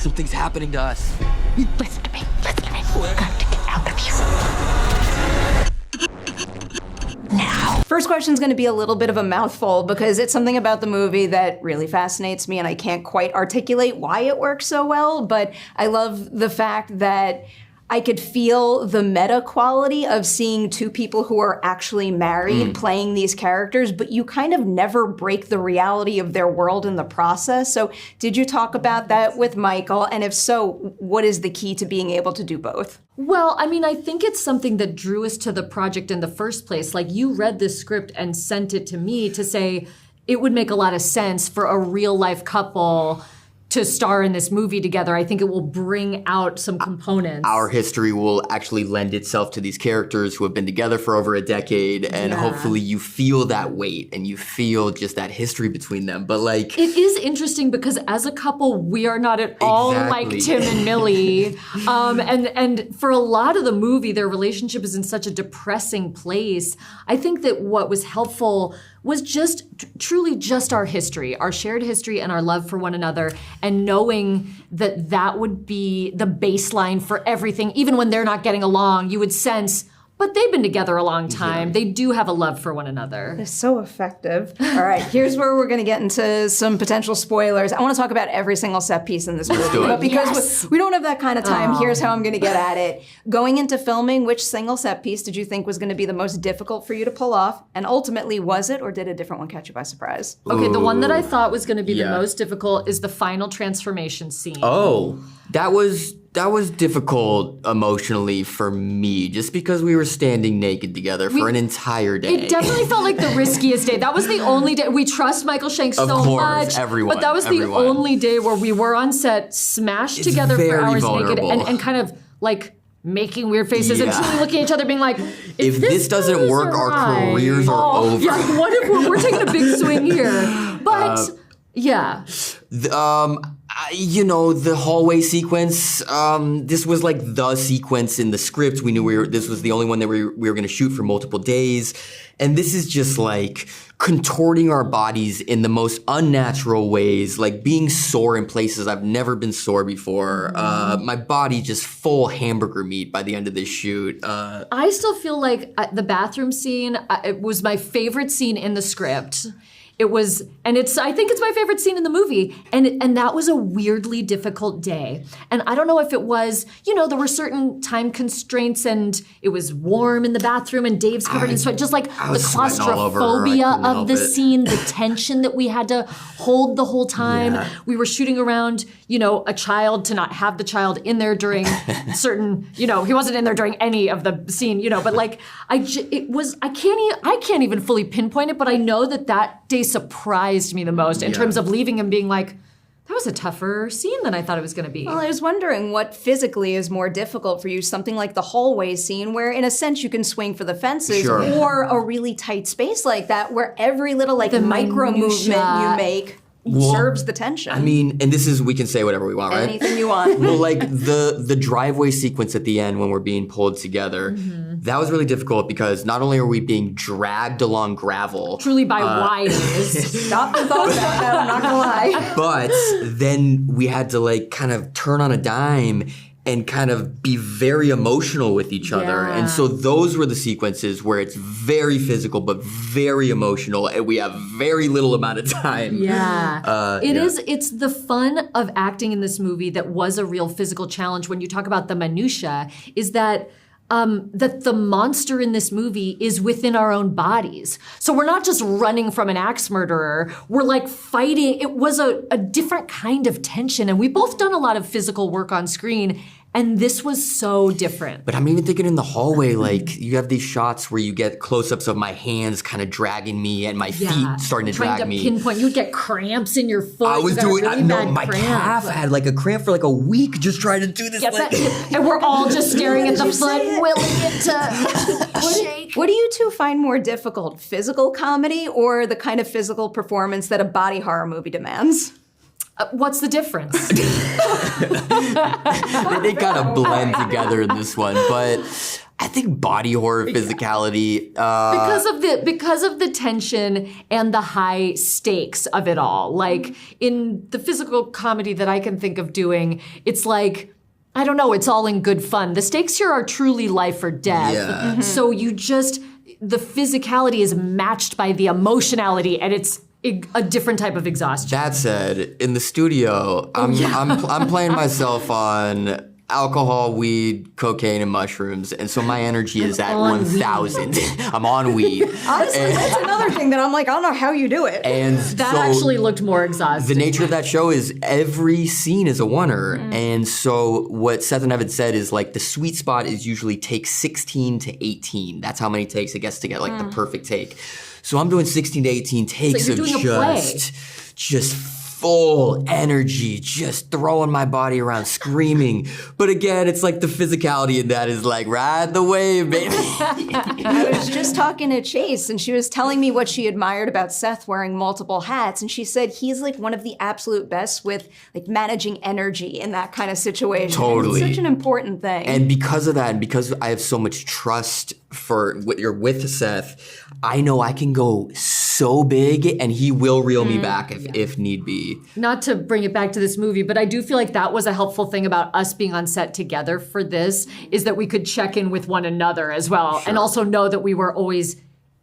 Something's happening to us. Listen to me. We're going to get out of here. Now. First question's gonna be a little bit of a mouthful because it's something about the movie that really fascinates me and I can't quite articulate why it works so well, but I love the fact that I could feel the meta quality of seeing two people who are actually married playing these characters, but you kind of never break the reality of their world in the process. So did you talk about that with Michael? And if so, what is the key to being able to do both? Well, I mean, I think it's something that drew us to the project in the first place. Like, you read this script and sent it to me to say it would make a lot of sense for a real life couple to star in this movie together. I think it will bring out some components. Our history will actually lend itself to these characters who have been together for over a decade, and hopefully you feel that weight and you feel just that history between them. But like, it is interesting because as a couple, we are not at all like Tim and Millie. And for a lot of the movie, their relationship is in such a depressing place. I think that what was helpful was just truly just our history, our shared history and our love for one another, and knowing that that would be the baseline for everything. Even when they're not getting along, you would sense, but they've been together a long time. They do have a love for one another. They're so effective. All right, here's where we're gonna get into some potential spoilers. I wanna talk about every single set piece in this movie, but because we don't have that kind of time, here's how I'm gonna get at it. Going into filming, which single set piece did you think was gonna be the most difficult for you to pull off? And ultimately, was it, or did a different one catch you by surprise? Okay, the one that I thought was gonna be the most difficult is the final transformation scene. Oh, that was difficult emotionally for me, just because we were standing naked together for an entire day. It definitely felt like the riskiest day. That was the only day. We trust Michael Shanks so much. Everyone, but that was the only day where we were on set, smashed together for hours naked, and kind of like making weird faces and truly looking at each other being like, if this doesn't work, our careers are over. Yeah, what if we're taking a big swing here? But you know, the hallway sequence, this was like the sequence in the script. We knew this was the only one that we were gonna shoot for multiple days. And this is just like contorting our bodies in the most unnatural ways, like being sore in places I've never been sore before. My body just full hamburger meat by the end of this shoot. I still feel like the bathroom scene, it was my favorite scene in the script. It was, and I think it's my favorite scene in the movie. And that was a weirdly difficult day. And I don't know if it was, there were certain time constraints and it was warm in the bathroom and Dave's covered in sweat. Just like the claustrophobia of the scene, the tension that we had to hold the whole time. Yeah. We were shooting around, a child to not have the child in there during certain, he wasn't in there during any of the scene, but like, I can't even fully pinpoint it, but I know that day surprised me the most in terms of leaving and being like, that was a tougher scene than I thought it was going to be. Well, I was wondering what physically is more difficult for you, something like the hallway scene where in a sense you can swing for the fences, or a really tight space like that where every little the micro movement you make serves the tension. I mean, and we can say whatever we want, right? Anything you want. Well, like the driveway sequence at the end when we're being pulled together, that was really difficult because not only are we being dragged along gravel. Truly by wires. Stop and thought about that, I'm not gonna lie. But then we had to kind of turn on a dime and kind of be very emotional with each other. And so those were the sequences where it's very physical but very emotional and we have very little amount of time. It's the fun of acting in this movie that was a real physical challenge. When you talk about the minutia, is that the monster in this movie is within our own bodies. So we're not just running from an axe murderer, we're fighting. It was a different kind of tension, and we've both done a lot of physical work on screen, and this was so different. But I'm even thinking in the hallway, you have these shots where you get close-ups of my hands kind of dragging me and my feet starting to drag me. Trying to pinpoint, you would get cramps in your foot. I was my calf had a cramp for a week just trying to do this. And we're all just staring at the foot, willing it to shake. What do you two find more difficult, physical comedy or the kind of physical performance that a body horror movie demands? What's the difference? They kind of blend together in this one, but I think body horror physicality. Because of the tension and the high stakes of it all. Like in the physical comedy that I can think of doing, it's like, I don't know, it's all in good fun. The stakes here are truly life or death. Yeah. So the physicality is matched by the emotionality, and it's a different type of exhaustion. That said, in the studio, I'm playing myself on alcohol, weed, cocaine, and mushrooms, and so my energy is at 1,000. I'm on weed. Honestly, that's another thing that I'm like, I don't know how you do it. And That so actually looked more exhausting. the nature of that show is every scene is a oneer, and so what Seth and Evan said is like the sweet spot is usually take 16 to 18. That's how many takes it gets to get like the perfect take. So I'm doing 16 to 18 takes you're of doing a play. just full energy, just throwing my body around, screaming. But again, it's like the physicality in that is like, ride the wave, baby. I was just talking to Chase, and she was telling me what she admired about Seth wearing multiple hats, and she said he's like one of the absolute best with like managing energy in that kind of situation. Totally. It's such an important thing. And because of that, and because I have so much trust for what you're with Seth, I know I can go so big and he will reel me back if need be. Not to bring it back to this movie, but I do feel like that was a helpful thing about us being on set together for this, is that we could check in with one another as well, and also know that we were always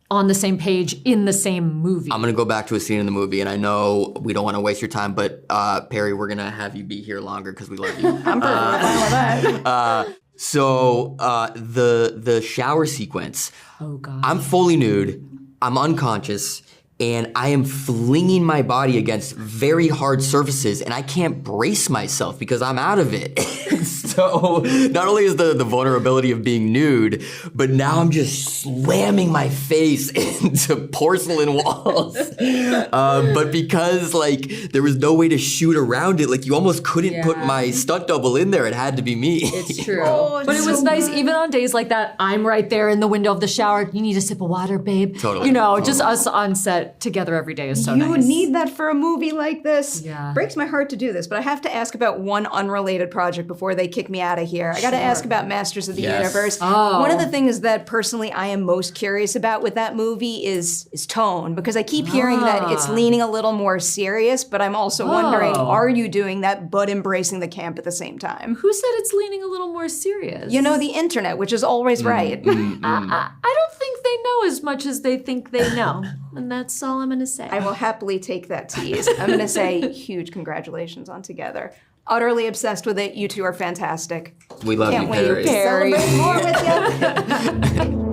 on the same page in the same movie. I'm gonna go back to a scene in the movie, and I know we don't want to waste your time, but Perri, we're gonna have you be here longer because we love you. I'm perfectly fine with that. So the shower sequence. Oh God. I'm fully nude. I'm unconscious. And I am flinging my body against very hard surfaces, and I can't brace myself because I'm out of it. So not only is the vulnerability of being nude, but now I'm just slamming my face into porcelain walls. But because like there was no way to shoot around it, like you almost couldn't put my stunt double in there. It had to be me. It's true. Oh, but it was nice, even on days like that, I'm right there in the window of the shower. You need a sip of water, babe. Totally. You know, just us on set together every day is so nice. You need that for a movie like this. Yeah. Breaks my heart to do this, but I have to ask about one unrelated project before they kick me out of here. I got to ask about Masters of the Universe. Oh. One of the things that personally I am most curious about with that movie is tone, because I keep hearing that it's leaning a little more serious, but I'm also wondering, are you doing that but embracing the camp at the same time? Who said it's leaning a little more serious? You know, the internet, which is always right. I don't think they know as much as they think they know. And that's all I'm going to say. I will happily take that tease. I'm going to say huge congratulations on Together. Utterly obsessed with it. You two are fantastic. We love Can't you, wait Perri. to celebrate more with you.